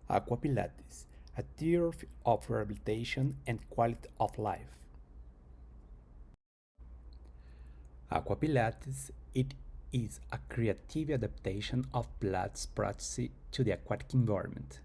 Aquapilates, a theory of rehabilitation and quality of life. Aquapilates it is a creative adaptation of Pilates practice to the aquatic environment.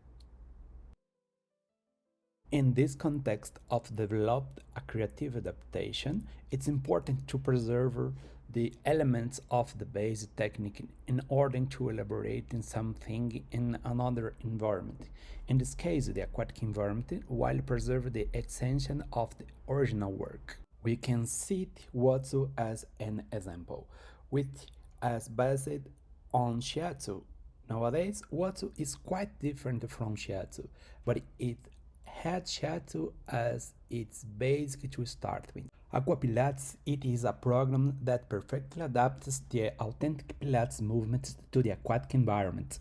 In this context of developed a creative adaptation, it's important to preserve the elements of the basic technique in order to elaborate in something in another environment. In this case, the aquatic environment, while preserving the extension of the original work. We can cite Watsu as an example, which is based on Shiatsu. Nowadays, Watsu is quite different from Shiatsu, but it had Shiatsu as its base to start with. Aquapilates it is a program that perfectly adapts the authentic Pilates movements to the aquatic environment.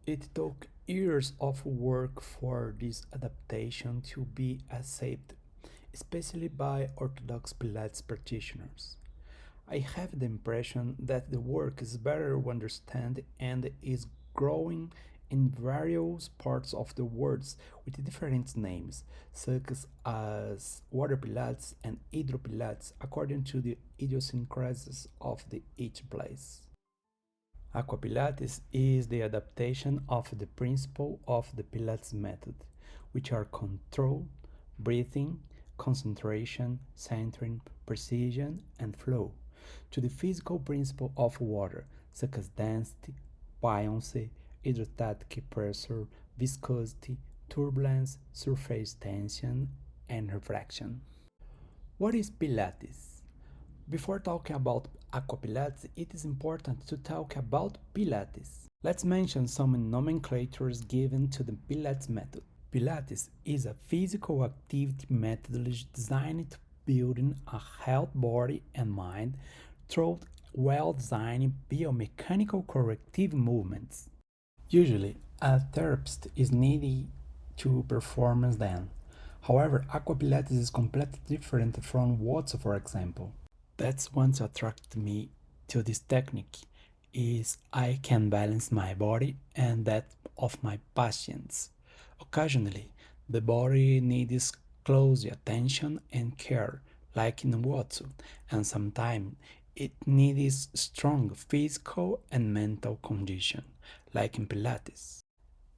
It took years of work for this adaptation to be accepted, especially by Orthodox Pilates practitioners. I have the impression that the work is better understood and is growing in various parts of the world with different names, such as water pilates and hydropilates, according to the idiosyncrasies of each place. Aquapilates is the adaptation of the principle of the Pilates method, which are control, breathing, concentration, centering, precision, and flow, to the physical principle of water, such as density, buoyancy, hydrostatic pressure, viscosity, turbulence, surface tension, and refraction. What is Pilates? Before talking about Aquapilates, it is important to talk about Pilates. Let's mention some nomenclatures given to the Pilates method. Pilates is a physical activity methodology designed to build a healthy body and mind through well-designed biomechanical corrective movements. Usually, a therapist is needed to perform them. However, Aquapilates is completely different from Watsu, for example. That's what attracted me to this technique is I can balance my body and that of my patients. Occasionally, the body needs close attention and care, like in Watsu, and sometimes it needs strong physical and mental condition, like in Pilates.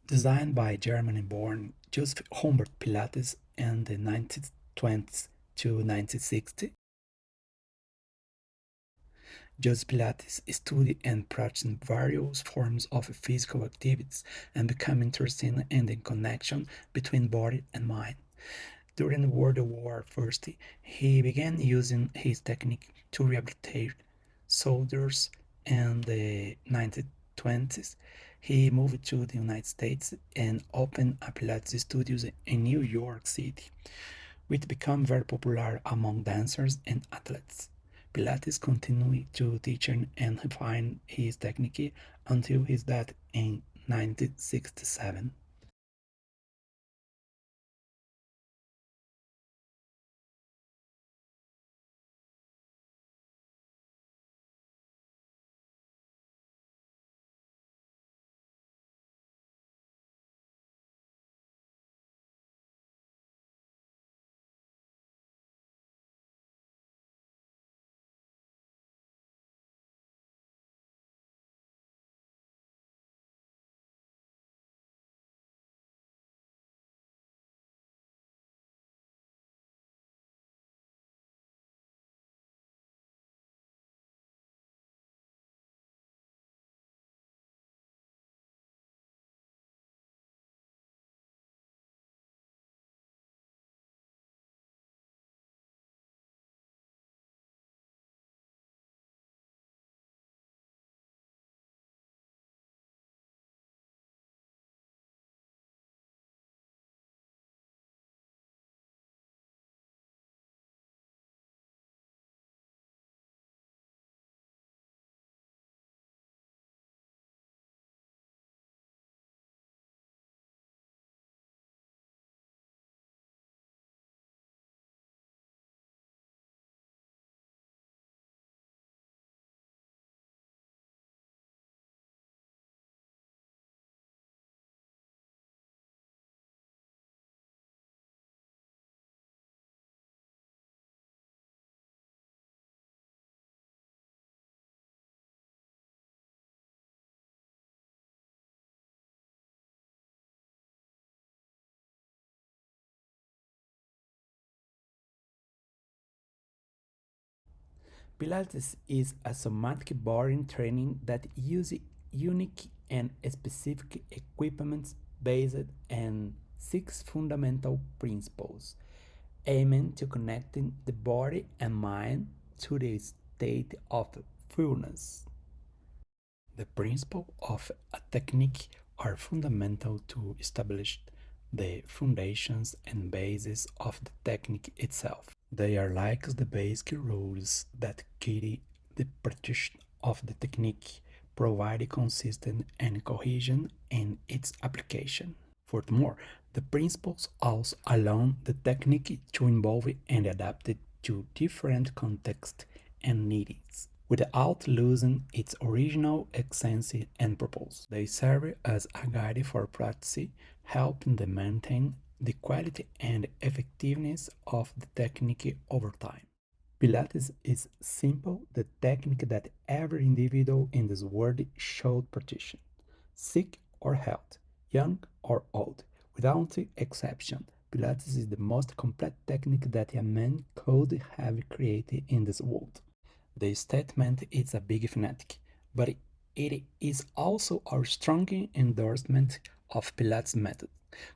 Designed by Germany-born Joseph Humbert Pilates in the 1920s to 1960s, Joseph Pilates studied and practiced various forms of physical activities and became interested in the connection between body and mind. During World War I, he began using his technique to rehabilitate soldiers. In the 1920s, he moved to the United States and opened a Pilates studios in New York City, which became very popular among dancers and athletes. Pilates continued to teach and refine his technique until his death in 1967. Pilates is a somatic body training that uses unique and specific equipment based on six fundamental principles, aiming to connecting the body and mind to the state of fullness. The principles of a technique are fundamental to establish the foundations and basis of the technique itself. They are like the basic rules that guide the practice of the technique, provide consistent and cohesion in its application. Furthermore, the principles also allow the technique to evolve and adapt it to different contexts and needs, without losing its original essence and purpose. They serve as a guide for practice, helping to maintain the quality and effectiveness of the technique over time. Pilates is simple, the technique that every individual in this world should practice, sick or healthy, young or old, without exception. Pilates is the most complete technique that a man could have created in this world. The statement is a big fanatic, but it is also a strong endorsement of Pilates' method,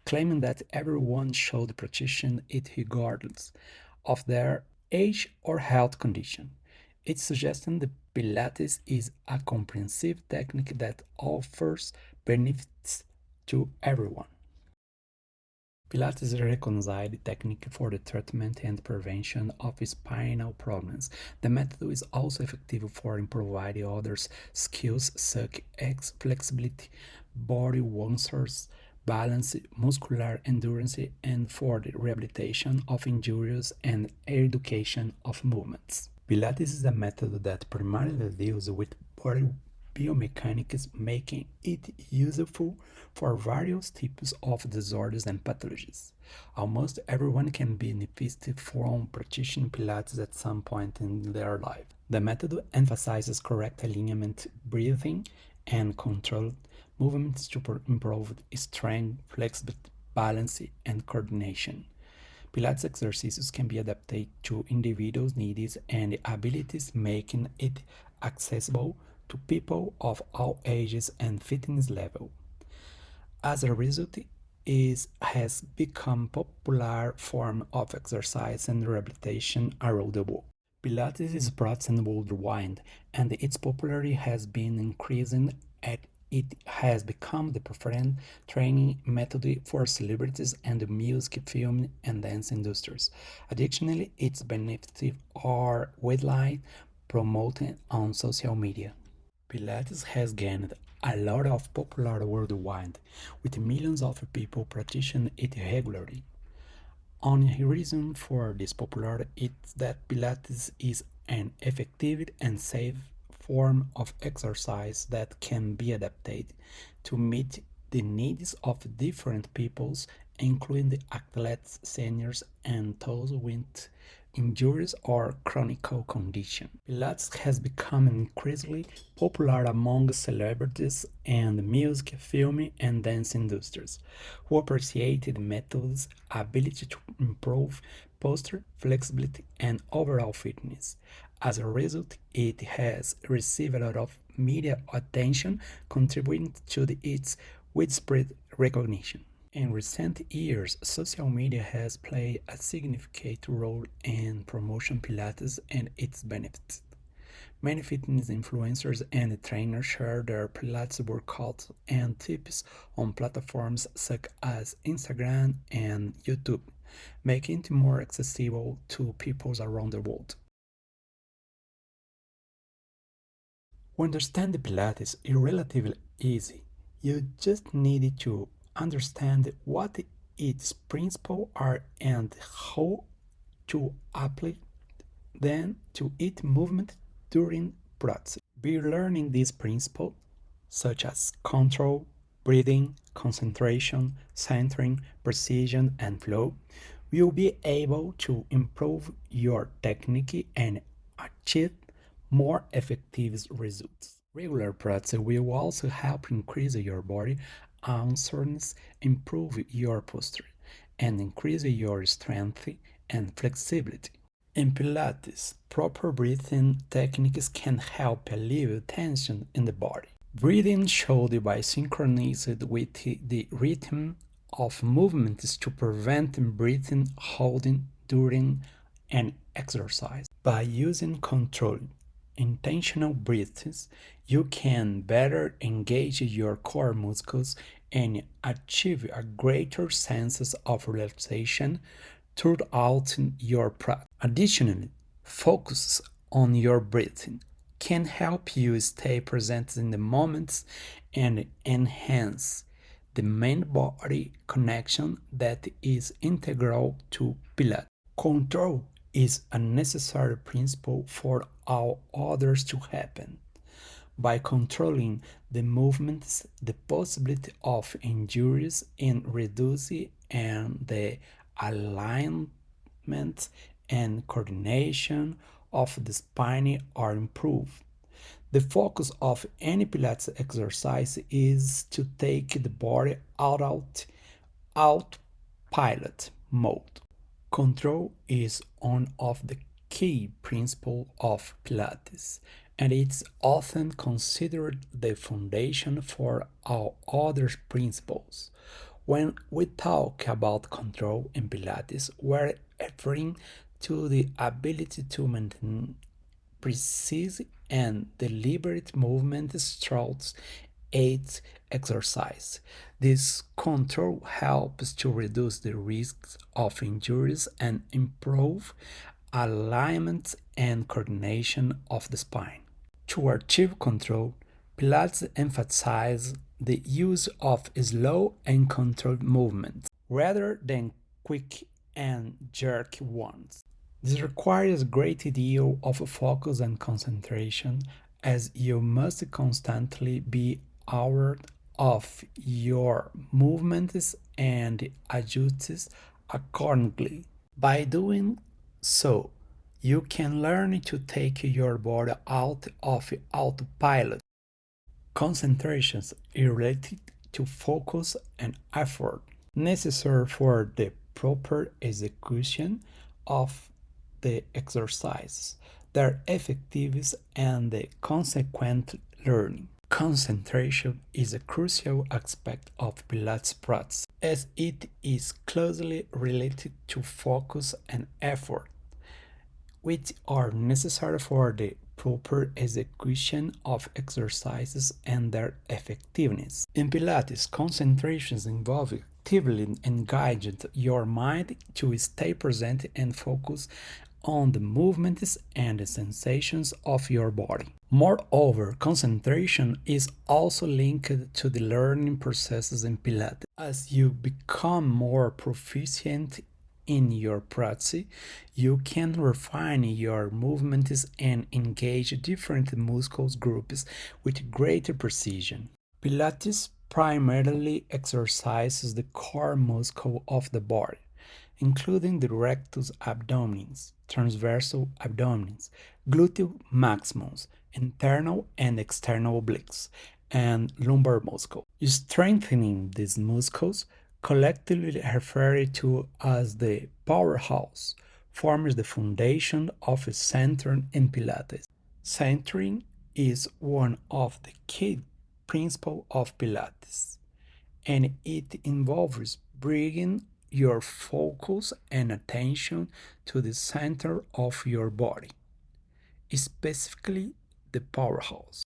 claiming that everyone should practice it regardless of their age or health condition. It's suggesting that Pilates is a comprehensive technique that offers benefits to everyone. Pilates is a recognized technique for the treatment and prevention of spinal problems. The method is also effective for improving other skills such as flexibility, body warmth, balance, muscular endurance, and for the rehabilitation of injuries and education of movements. Pilates is a method that primarily deals with body biomechanics, making it useful for various types of disorders and pathologies. Almost everyone can benefit from practicing Pilates at some point in their life. The method emphasizes correct alignment, breathing, and controlled movements to improve strength, flexibility, balance, and coordination. Pilates exercises can be adapted to individuals' needs and abilities, making it accessible to people of all ages and fitness level. As a result, it has become a popular form of exercise and rehabilitation around the world. Pilates is practiced worldwide, and its popularity has been increasing as it has become the preferred training method for celebrities and the music, film, and dance industries. Additionally, its benefits are widely promoted on social media. Pilates has gained a lot of popularity worldwide, with millions of people practicing it regularly. Only reason for this popularity is that Pilates is an effective and safe form of exercise that can be adapted to meet the needs of different peoples, including the athletes, seniors, and those with injuries or chronic condition. Pilates has become increasingly popular among celebrities and music, film, and dance industries, who appreciate the method's ability to improve posture, flexibility, and overall fitness. As a result, it has received a lot of media attention, contributing to its widespread recognition. In recent years, social media has played a significant role in promoting Pilates and its benefits. Many fitness influencers and trainers share their Pilates workouts and tips on platforms such as Instagram and YouTube, making it more accessible to people around the world. To understand the Pilates is relatively easy. You just need to understand what its principles are and how to apply them to each movement during practice. By learning these principles, such as control, breathing, concentration, centering, precision, and flow, you'll be able to improve your technique and achieve more effective results. Regular practice will also help increase your body awareness, improve your posture, and increase your strength and flexibility. In Pilates, proper breathing techniques can help alleviate tension in the body. Breathing should be synchronized with the rhythm of movements to prevent breathing holding during an exercise. By using controlled, intentional breaths, you can better engage your core muscles and achieve a greater sense of relaxation throughout your practice. Additionally, focus on your breathing can help you stay present in the moment and enhance the mind body connection that is integral to Pilates. Control is a necessary principle for all others to happen. By controlling the movements, the possibility of injuries in reducing and the alignment and coordination of the spine are improved. The focus of any Pilates exercise is to take the body autopilot mode. Control is one of the key principles of Pilates, and it's often considered the foundation for all other principles. When we talk about control in Pilates, we're referring to the ability to maintain precise and deliberate movements throughout each exercise. This control helps to reduce the risks of injuries and improve alignment and coordination of the spine. To achieve control, Pilates emphasizes the use of slow and controlled movements rather than quick and jerky ones. This requires a great deal of focus and concentration as you must constantly be aware of your movements and adjust accordingly. By doing so, you can learn to take your body out of autopilot. Concentration is related to focus and effort necessary for the proper execution of the exercise, their effectiveness, and the consequent learning. Concentration is a crucial aspect of Pilates practice, as it is closely related to focus and effort, which are necessary for the proper execution of exercises and their effectiveness. In Pilates, concentrations involve actively engaging your mind to stay present and focus on the movements and the sensations of your body. Moreover, concentration is also linked to the learning processes in Pilates. As you become more proficient in your practice, you can refine your movements and engage different muscle groups with greater precision. Pilates primarily exercises the core muscle of the body, including the rectus abdominis, transversal abdominis, gluteus maximus, internal and external obliques, and lumbar muscle. Strengthening these muscles, collectively referred to as the powerhouse, forms the foundation of a centering in Pilates. Centering is one of the key principles of Pilates, and it involves bringing your focus and attention to the center of your body, specifically the powerhouse.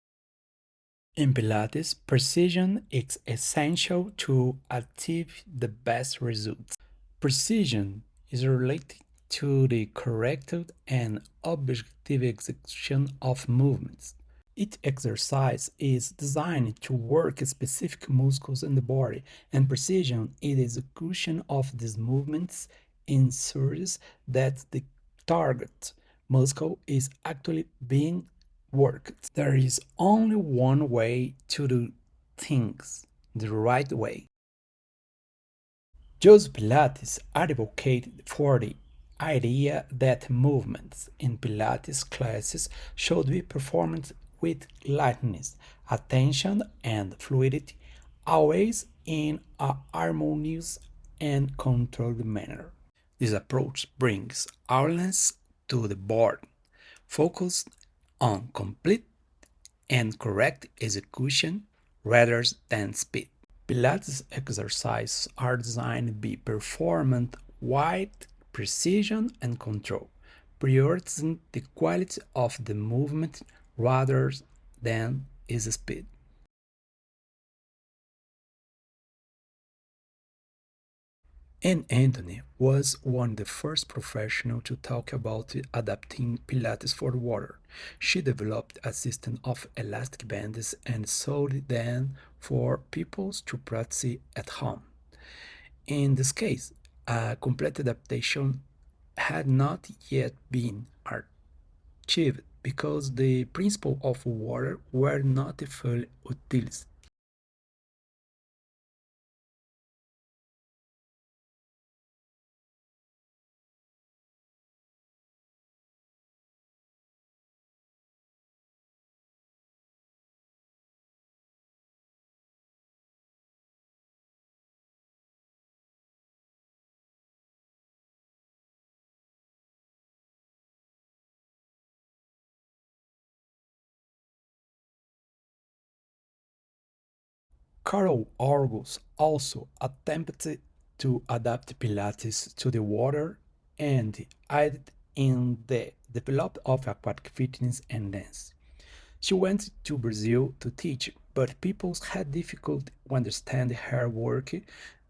In Pilates, precision is essential to achieve the best results. Precision is related to the correct and objective execution of movements. Each exercise is designed to work specific muscles in the body, and precision in the execution of these movements ensures that the target muscle is actually being worked. There is only one way to do things the right way. Joseph Pilates advocated for the idea that movements in Pilates classes should be performed with lightness, attention, and fluidity, always in a harmonious and controlled manner. This approach brings awareness to the board, focused on complete and correct execution rather than speed. Pilates exercises are designed to be performed with precision and control, prioritizing the quality of the movement rather than its speed. And Anthony was one of the first professionals to talk about adapting Pilates for water. She developed a system of elastic bands and sold them for people to practice at home. In this case, a complete adaptation had not yet been achieved because the principles of water were not fully utilized. Carol Argus also attempted to adapt Pilates to the water and aided in the development of aquatic fitness and dance. She went to Brazil to teach, but people had difficulty understanding her work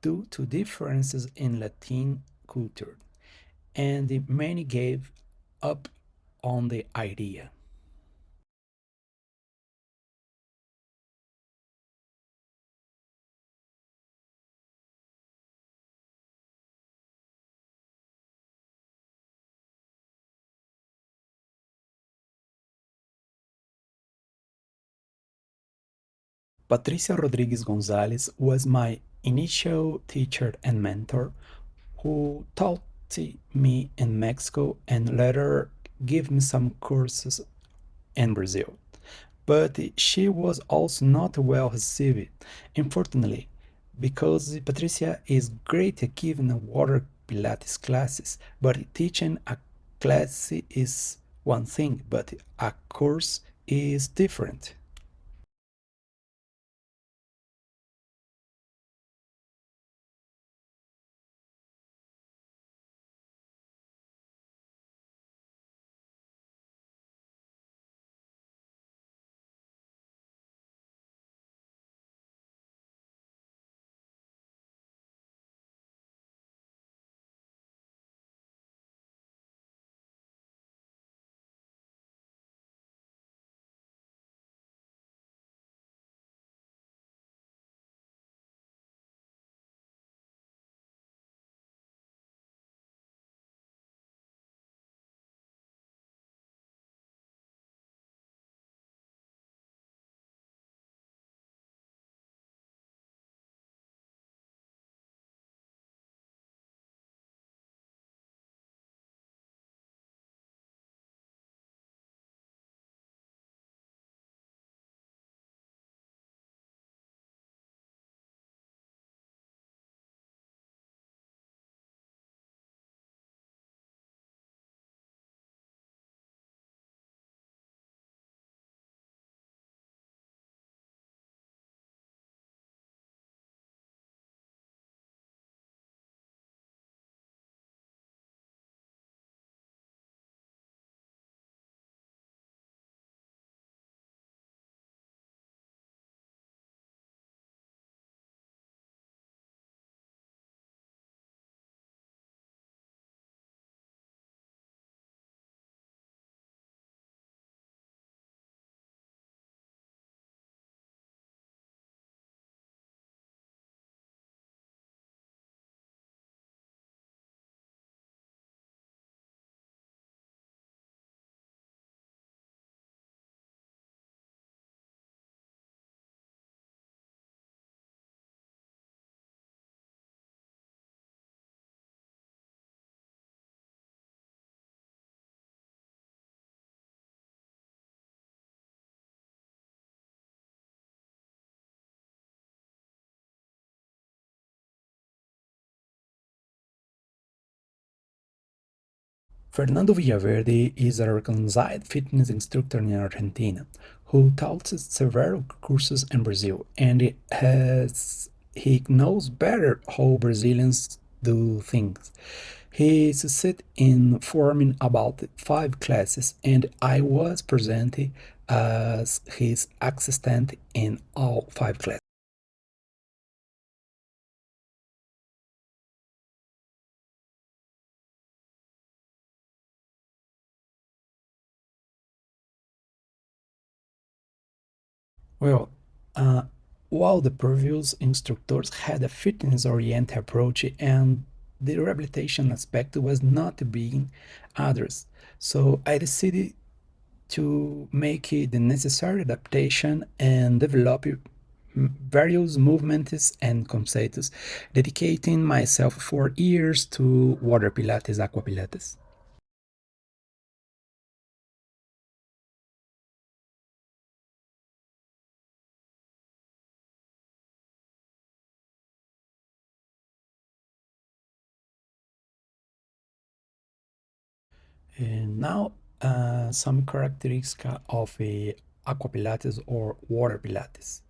due to differences in Latin culture, and many gave up on the idea. Patricia Rodriguez Gonzalez was my initial teacher and mentor who taught me in Mexico and later gave me some courses in Brazil. But she was also not well received, unfortunately, because Patricia is great at giving water Pilates classes, but teaching a class is one thing, but a course is different. Fernando Villaverde is a recognized fitness instructor in Argentina who taught several courses in Brazil, and he knows better how Brazilians do things. He succeeded in forming about 5 classes, and I was present as his assistant in all 5 classes. Well, uh, while the previous instructors had a fitness-oriented approach and the rehabilitation aspect was not being addressed, so I decided to make the necessary adaptation and develop various movements and concepts, dedicating myself for years to water pilates, aquapilates. And now, some characteristics of a aquapilates or water pilates.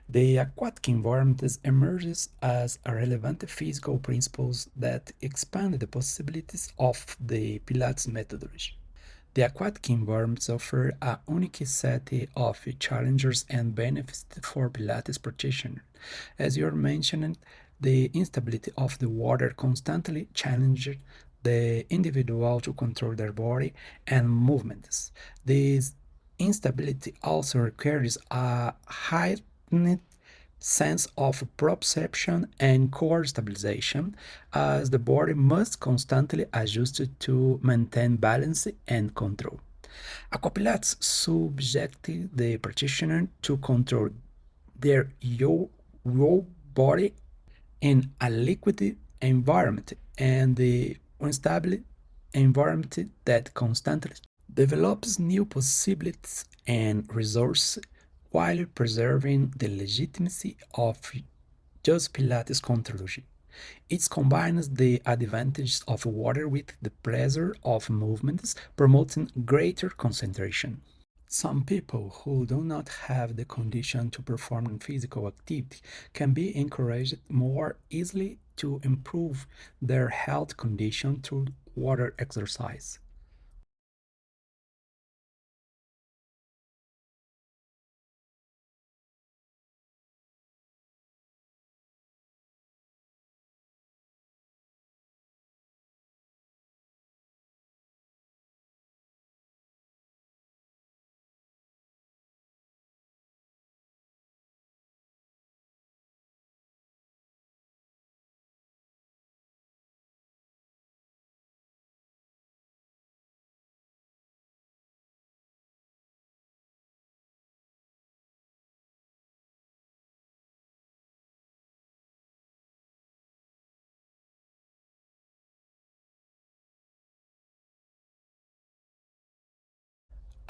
The aquatic environment emerges as a relevant physical principles that expand the possibilities of the Pilates methodology. The aquatic environments offer a unique set of challenges and benefits for Pilates practitioners. As you mentioned, the instability of the water constantly challenges the individual to control their body and movements. This instability also requires a heightened sense of proprioception and core stabilization, as the body must constantly adjust to maintain balance and control. Aquapilates subject the practitioner to control their whole body in a liquid environment and the unstable environment that constantly develops new possibilities and resources while preserving the legitimacy of just Pilates contribution. It combines the advantages of water with the pleasure of movements, promoting greater concentration. Some people who do not have the condition to perform physical activity can be encouraged more easily to improve their health condition through water exercise.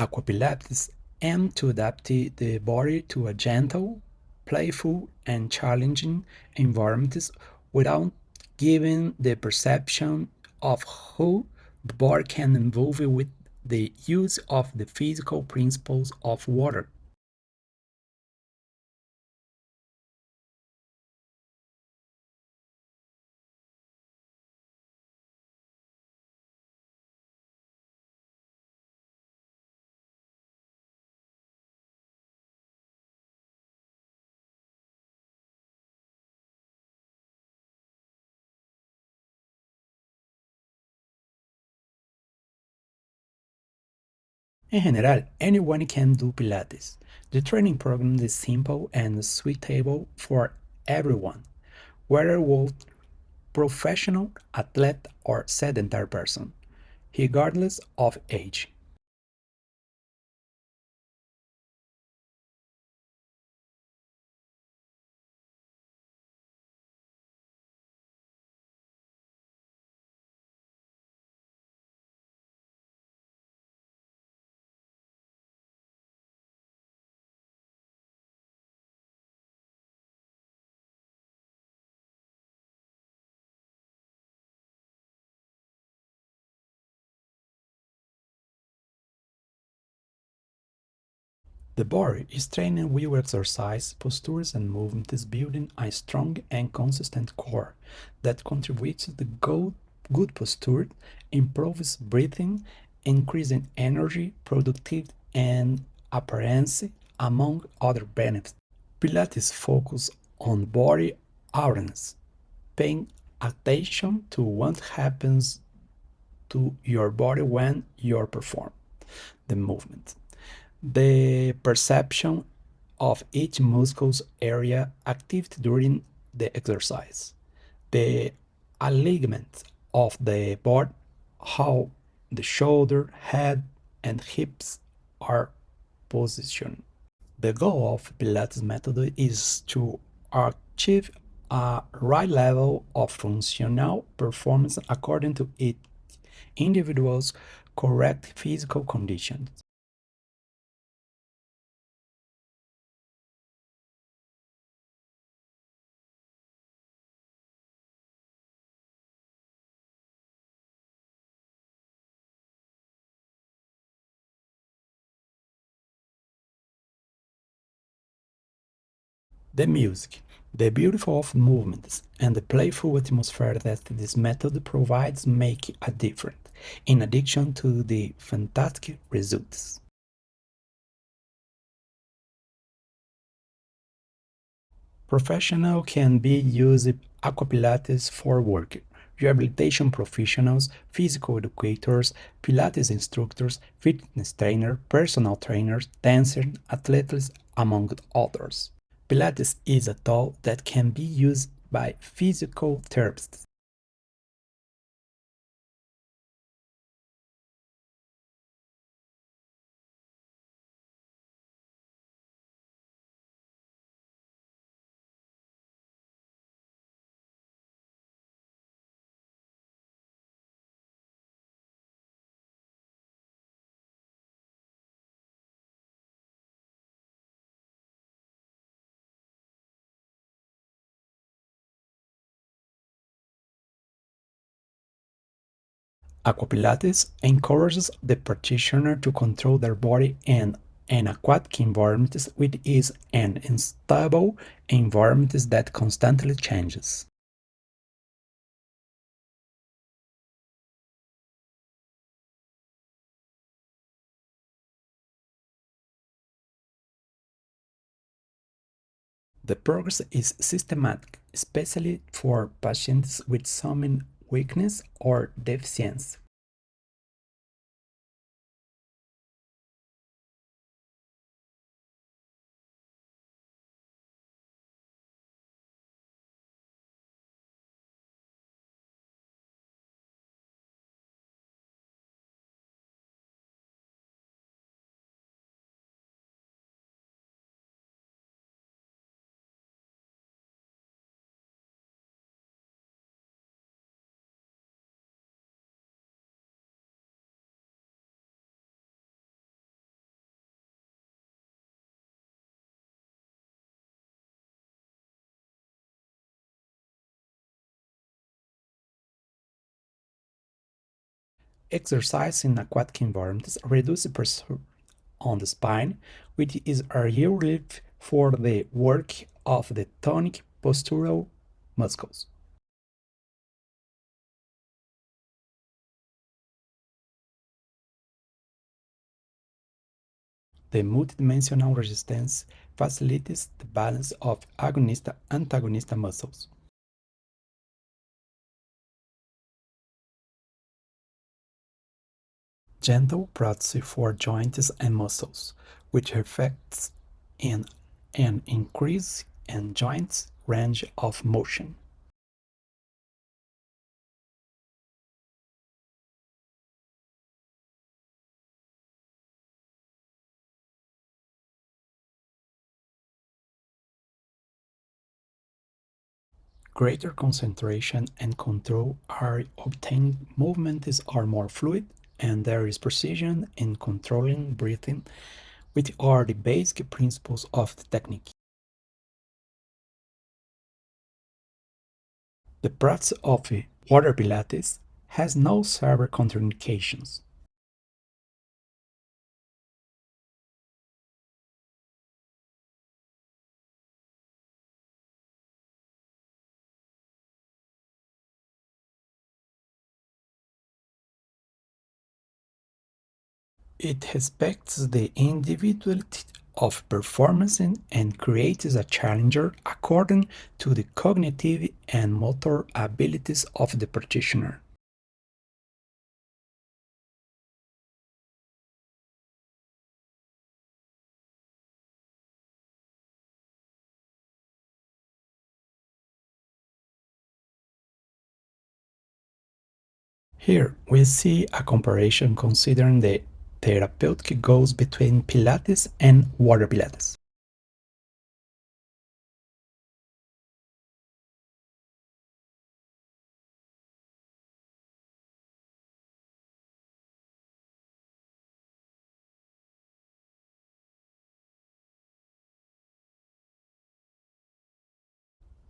Aquapilates aim to adapt the body to a gentle, playful, and challenging environment without giving the perception of how the body can evolve with the use of the physical principles of water. In general, anyone can do Pilates. The training program is simple and suitable for everyone, whether professional, athlete, or sedentary person, regardless of age. The body is trained with exercise, postures, and movements, building a strong and consistent core that contributes to the good posture, improves breathing, increasing energy, productivity, and appearance, among other benefits. Pilates focus on body awareness, paying attention to what happens to your body when you perform the movement. The perception of each muscle's area active during the exercise. The alignment of the body, how the shoulder, head, and hips are positioned. The goal of Pilates method is to achieve a right level of functional performance according to each individual's correct physical conditions. The music, the beauty of movements, and the playful atmosphere that this method provides make a difference, in addition to the fantastic results. Professional can be used Aquapilates for work, rehabilitation professionals, physical educators, Pilates instructors, fitness trainer, personal trainers, dancers, athletes, among others. Pilates is a tool that can be used by physical therapists. Aquapilates encourages the practitioner to control their body in an aquatic environment which is an unstable environment that constantly changes. The progress is systematic, especially for patients with some weakness or deficiency. Exercise in aquatic environments reduces pressure on the spine, which is a relief for the work of the tonic postural muscles. The multidimensional resistance facilitates the balance of agonist-antagonist muscles. Gentle practice for joints and muscles, which affects in an increase in joints range of motion. Greater concentration and control are obtained, movements are more fluid, and there is precision in controlling breathing, which are the basic principles of the technique. The practice of water Pilates has no severe contraindications. It respects the individuality of performance and creates a challenger according to the cognitive and motor abilities of the practitioner. Here we see a comparison considering the therapeutic goals between Pilates and water Pilates.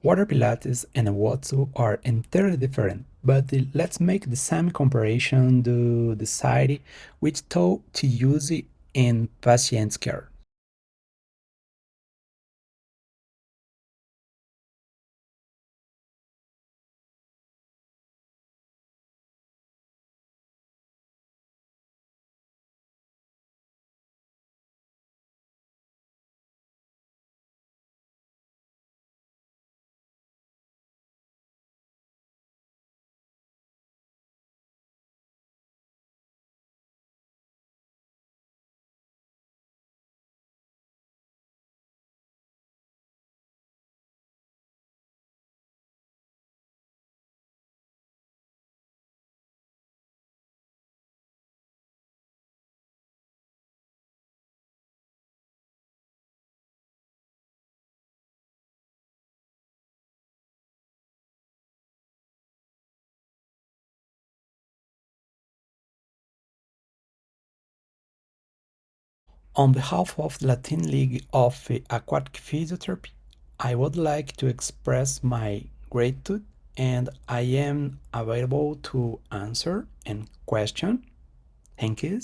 Water Pilates and Watsu are entirely different, but let's make the same comparison to decide which tool to use in patient care. On behalf of the Latin League of Aquatic Physiotherapy, I would like to express my gratitude and I am available to answer any question. Thank you.